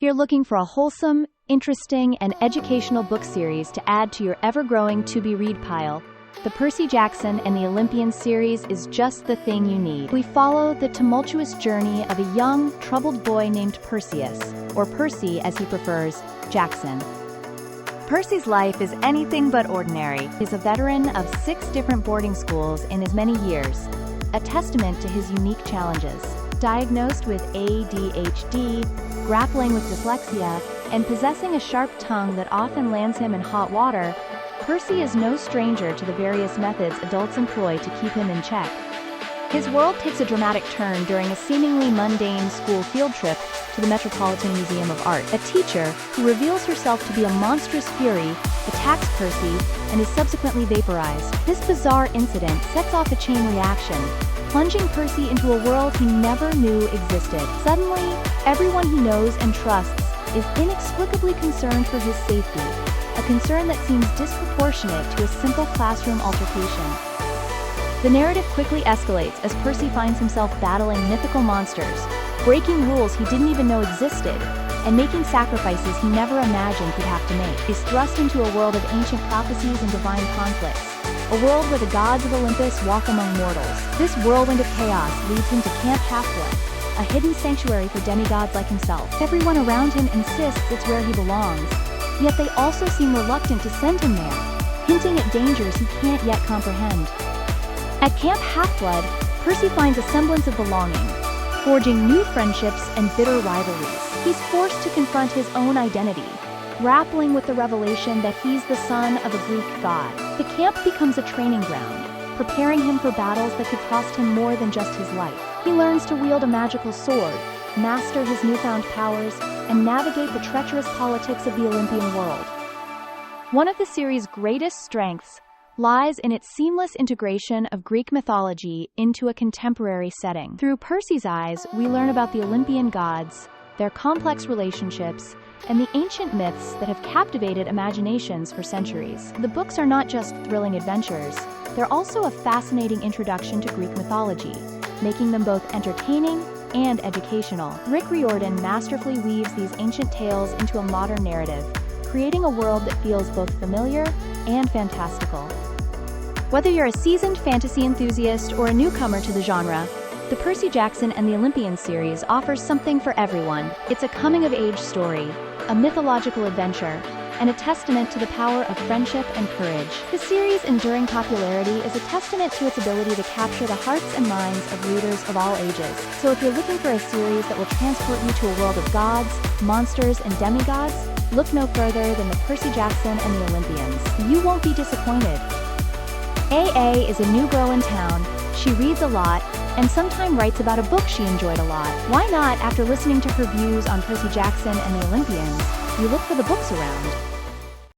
You're looking for a wholesome, interesting, and educational book series to add to your ever-growing to-be-read pile. The Percy Jackson and the Olympians series is just the thing you need. We follow the tumultuous journey of a young, troubled boy named Perseus, or Percy as he prefers, Jackson. Percy's life is anything but ordinary. He's a veteran of 6 different boarding schools in his many years, a testament to his unique challenges. Diagnosed with ADHD, grappling with dyslexia, and possessing a sharp tongue that often lands him in hot water, Percy is no stranger to the various methods adults employ to keep him in check. His world takes a dramatic turn during a seemingly mundane school field trip to the Metropolitan Museum of Art. A teacher, who reveals herself to be a monstrous fury, attacks Percy and is subsequently vaporized. This bizarre incident sets off a chain reaction, plunging Percy into a world he never knew existed. Suddenly, everyone he knows and trusts is inexplicably concerned for his safety, a concern that seems disproportionate to a simple classroom altercation. The narrative quickly escalates as Percy finds himself battling mythical monsters, breaking rules he didn't even know existed, and making sacrifices he never imagined he'd have to make. He's thrust into a world of ancient prophecies and divine conflicts, a world where the gods of Olympus walk among mortals. This whirlwind of chaos leads him to Camp Half-Blood, a hidden sanctuary for demigods like himself. Everyone around him insists it's where he belongs, yet they also seem reluctant to send him there, hinting at dangers he can't yet comprehend. At Camp Half-Blood, Percy finds a semblance of belonging, forging new friendships and bitter rivalries. He's forced to confront his own identity, grappling with the revelation that he's the son of a Greek god. The camp becomes a training ground, preparing him for battles that could cost him more than just his life. He learns to wield a magical sword, master his newfound powers, and navigate the treacherous politics of the Olympian world. One of the series' greatest strengths lies in its seamless integration of Greek mythology into a contemporary setting. Through Percy's eyes, we learn about the Olympian gods, their complex relationships, and the ancient myths that have captivated imaginations for centuries. The books are not just thrilling adventures, they're also a fascinating introduction to Greek mythology, making them both entertaining and educational. Rick Riordan masterfully weaves these ancient tales into a modern narrative, creating a world that feels both familiar and fantastical. Whether you're a seasoned fantasy enthusiast or a newcomer to the genre, the Percy Jackson and the Olympians series offers something for everyone. It's a coming-of-age story, a mythological adventure, and a testament to the power of friendship and courage. The series' enduring popularity is a testament to its ability to capture the hearts and minds of readers of all ages. So if you're looking for a series that will transport you to a world of gods, monsters, and demigods, look no further than the Percy Jackson and the Olympians. You won't be disappointed. AA is a new girl in town. She reads a lot, and sometimes writes about a book she enjoyed a lot. Why not, after listening to her views on Percy Jackson and the Olympians, you look for the books around?